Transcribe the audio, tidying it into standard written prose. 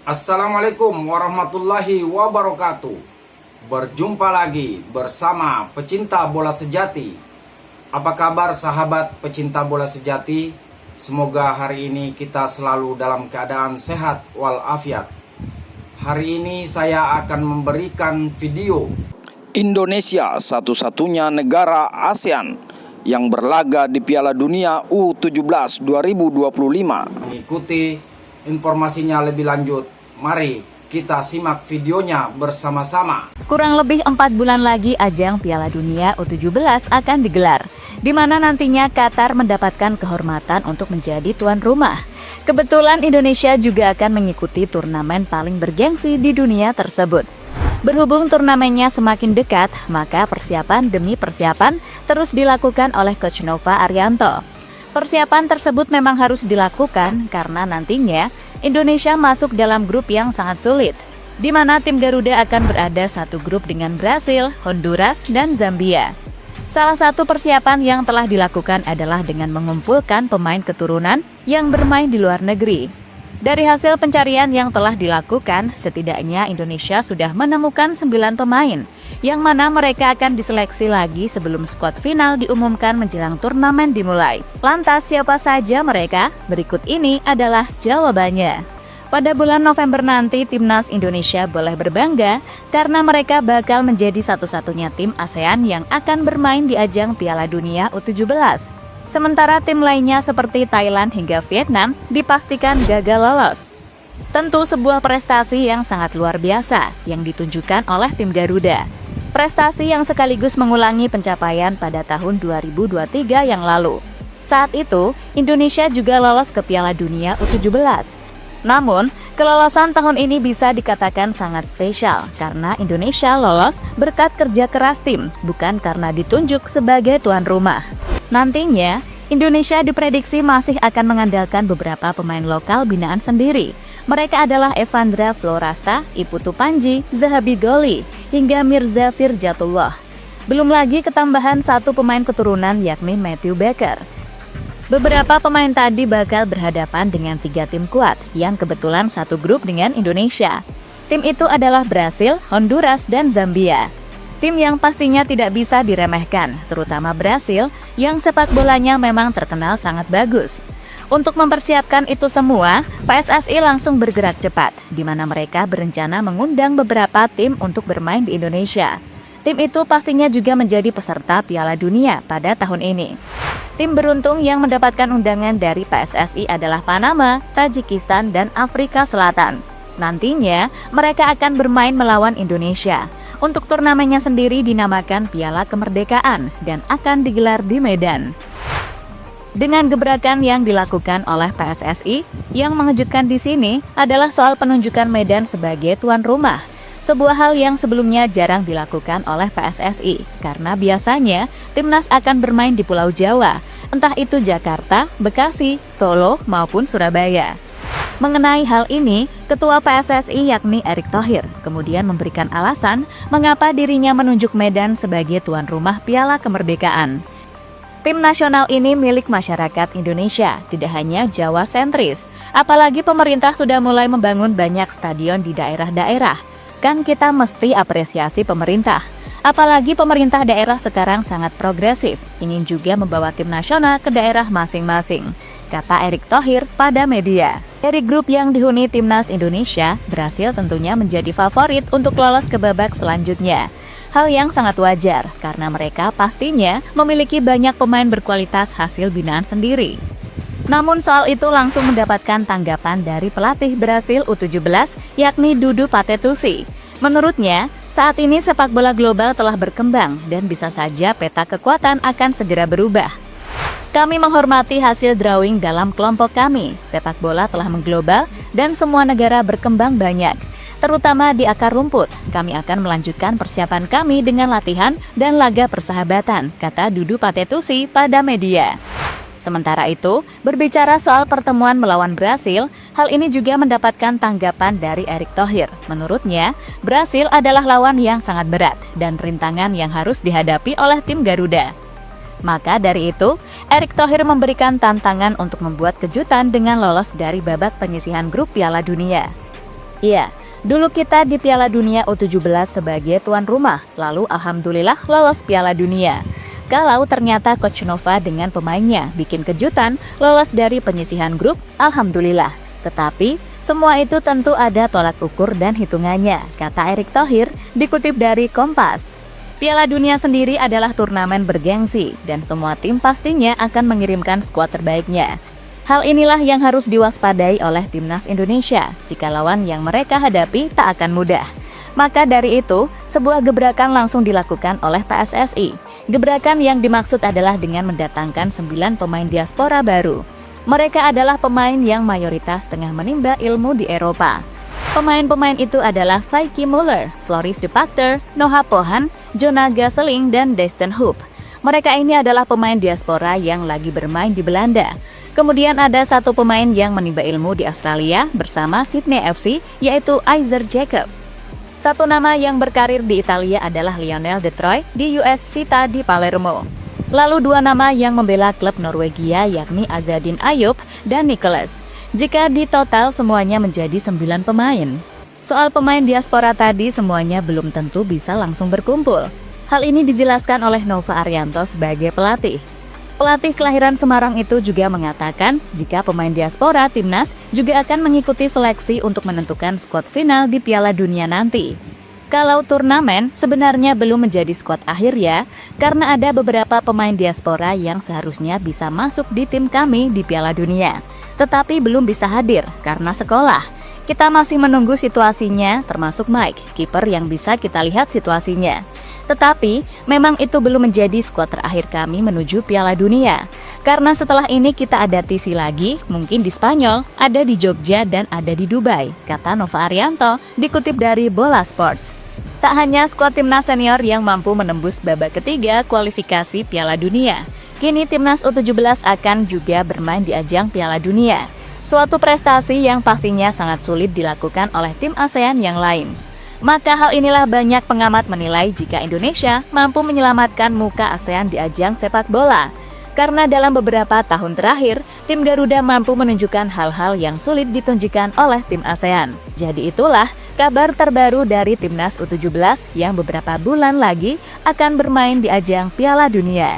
Assalamualaikum warahmatullahi wabarakatuh. Berjumpa lagi bersama pecinta bola sejati. Apa kabar sahabat pecinta bola sejati? Semoga hari ini kita selalu dalam keadaan sehat walafiat. Hari ini saya akan memberikan video Indonesia satu-satunya negara ASEAN yang berlaga di Piala Dunia U17 2025. Mengikuti informasinya lebih lanjut, mari kita simak videonya bersama-sama. Kurang lebih 4 bulan lagi ajang Piala Dunia U17 akan digelar, di mana nantinya Qatar mendapatkan kehormatan untuk menjadi tuan rumah. Kebetulan Indonesia juga akan mengikuti turnamen paling bergengsi di dunia tersebut. Berhubung turnamennya semakin dekat, maka persiapan demi persiapan terus dilakukan oleh Coach Nova Arianto. Persiapan tersebut memang harus dilakukan karena nantinya Indonesia masuk dalam grup yang sangat sulit, di mana tim Garuda akan berada satu grup dengan Brasil, Honduras, dan Zambia. Salah satu persiapan yang telah dilakukan adalah dengan mengumpulkan pemain keturunan yang bermain di luar negeri. Dari hasil pencarian yang telah dilakukan, setidaknya Indonesia sudah menemukan 9 pemain, yang mana mereka akan diseleksi lagi sebelum skuad final diumumkan menjelang turnamen dimulai. Lantas siapa saja mereka? Berikut ini adalah jawabannya. Pada bulan November nanti, timnas Indonesia boleh berbangga karena mereka bakal menjadi satu-satunya tim ASEAN yang akan bermain di ajang Piala Dunia U17. Sementara tim lainnya seperti Thailand hingga Vietnam dipastikan gagal lolos. Tentu sebuah prestasi yang sangat luar biasa yang ditunjukkan oleh tim Garuda. Prestasi yang sekaligus mengulangi pencapaian pada tahun 2023 yang lalu. Saat itu, Indonesia juga lolos ke Piala Dunia U17. Namun, kelolosan tahun ini bisa dikatakan sangat spesial karena Indonesia lolos berkat kerja keras tim, bukan karena ditunjuk sebagai tuan rumah. Nantinya, Indonesia diprediksi masih akan mengandalkan beberapa pemain lokal binaan sendiri. Mereka adalah Evandra Florasta, Iputu Panji, Zahabi Goli, hingga Mirza Firjatullah. Belum lagi ketambahan satu pemain keturunan yakni Matthew Baker. Beberapa pemain tadi bakal berhadapan dengan 3 tim kuat yang kebetulan satu grup dengan Indonesia. Tim itu adalah Brasil, Honduras, dan Zambia. Tim yang pastinya tidak bisa diremehkan, terutama Brasil yang sepak bolanya memang terkenal sangat bagus. Untuk mempersiapkan itu semua, PSSI langsung bergerak cepat, di mana mereka berencana mengundang beberapa tim untuk bermain di Indonesia. Tim itu pastinya juga menjadi peserta Piala Dunia pada tahun ini. Tim beruntung yang mendapatkan undangan dari PSSI adalah Panama, Tajikistan, dan Afrika Selatan. Nantinya, mereka akan bermain melawan Indonesia. Untuk turnamennya sendiri dinamakan Piala Kemerdekaan dan akan digelar di Medan. Dengan gebrakan yang dilakukan oleh PSSI, yang mengejutkan di sini adalah soal penunjukan Medan sebagai tuan rumah. Sebuah hal yang sebelumnya jarang dilakukan oleh PSSI, karena biasanya timnas akan bermain di Pulau Jawa, entah itu Jakarta, Bekasi, Solo, maupun Surabaya. Mengenai hal ini, Ketua PSSI yakni Erick Thohir kemudian memberikan alasan mengapa dirinya menunjuk Medan sebagai tuan rumah Piala Kemerdekaan. Tim nasional ini milik masyarakat Indonesia, tidak hanya Jawa sentris. Apalagi pemerintah sudah mulai membangun banyak stadion di daerah-daerah. Kan kita mesti apresiasi pemerintah. Apalagi pemerintah daerah sekarang sangat progresif, ingin juga membawa tim nasional ke daerah masing-masing, kata Erick Thohir pada media. Dari grup yang dihuni timnas Indonesia, Brasil tentunya menjadi favorit untuk lolos ke babak selanjutnya. Hal yang sangat wajar, karena mereka pastinya memiliki banyak pemain berkualitas hasil binaan sendiri. Namun soal itu langsung mendapatkan tanggapan dari pelatih Brasil U17, yakni Dudu Patetusi. Menurutnya, saat ini sepak bola global telah berkembang dan bisa saja peta kekuatan akan segera berubah. Kami menghormati hasil drawing dalam kelompok kami. Sepak bola telah mengglobal dan semua negara berkembang banyak, terutama di akar rumput. Kami akan melanjutkan persiapan kami dengan latihan dan laga persahabatan, kata Dudu Patetusi pada media. Sementara itu, berbicara soal pertemuan melawan Brasil, hal ini juga mendapatkan tanggapan dari Erick Thohir. Menurutnya, Brasil adalah lawan yang sangat berat dan rintangan yang harus dihadapi oleh tim Garuda. Maka dari itu, Erick Thohir memberikan tantangan untuk membuat kejutan dengan lolos dari babak penyisihan grup Piala Dunia. Iya, dulu kita di Piala Dunia U17 sebagai tuan rumah, lalu alhamdulillah lolos Piala Dunia. Kalau ternyata Coach Nova dengan pemainnya bikin kejutan, lolos dari penyisihan grup, alhamdulillah. Tetapi, semua itu tentu ada tolak ukur dan hitungannya, kata Erick Thohir, dikutip dari Kompas. Piala Dunia sendiri adalah turnamen bergengsi, dan semua tim pastinya akan mengirimkan skuad terbaiknya. Hal inilah yang harus diwaspadai oleh timnas Indonesia jika lawan yang mereka hadapi tak akan mudah. Maka dari itu, sebuah gebrakan langsung dilakukan oleh PSSI. Gebrakan yang dimaksud adalah dengan mendatangkan 9 pemain diaspora baru. Mereka adalah pemain yang mayoritas tengah menimba ilmu di Eropa. Pemain-pemain itu adalah Vaiki Muller, Floris de Pachter, Noah Pohan, Jona Gaseling, dan Destin Hoop. Mereka ini adalah pemain diaspora yang lagi bermain di Belanda. Kemudian ada satu pemain yang menimba ilmu di Australia bersama Sydney FC, yaitu Isaac Jacob. Satu nama yang berkarir di Italia adalah Lionel De Troy di US Città di Palermo. Lalu 2 nama yang membela klub Norwegia yakni Azadin Ayub dan Nicholas. Jika ditotal semuanya menjadi 9 pemain. Soal pemain diaspora tadi semuanya belum tentu bisa langsung berkumpul. Hal ini dijelaskan oleh Nova Arianto sebagai pelatih. Pelatih kelahiran Semarang itu juga mengatakan jika pemain diaspora timnas juga akan mengikuti seleksi untuk menentukan skuad final di Piala Dunia nanti. Kalau turnamen sebenarnya belum menjadi skuad akhir ya, karena ada beberapa pemain diaspora yang seharusnya bisa masuk di tim kami di Piala Dunia, tetapi belum bisa hadir karena sekolah. Kita masih menunggu situasinya, termasuk Mike, kiper yang bisa kita lihat situasinya. Tetapi, memang itu belum menjadi skuad terakhir kami menuju Piala Dunia. Karena setelah ini kita ada TC lagi, mungkin di Spanyol, ada di Jogja, dan ada di Dubai, kata Nova Arianto, dikutip dari Bola Sports. Tak hanya skuad timnas senior yang mampu menembus babak ketiga kualifikasi Piala Dunia. Kini timnas U17 akan juga bermain di ajang Piala Dunia. Suatu prestasi yang pastinya sangat sulit dilakukan oleh tim ASEAN yang lain. Maka hal inilah banyak pengamat menilai jika Indonesia mampu menyelamatkan muka ASEAN di ajang sepak bola. Karena dalam beberapa tahun terakhir, tim Garuda mampu menunjukkan hal-hal yang sulit ditunjukkan oleh tim ASEAN. Jadi itulah kabar terbaru dari timnas U17 yang beberapa bulan lagi akan bermain di ajang Piala Dunia.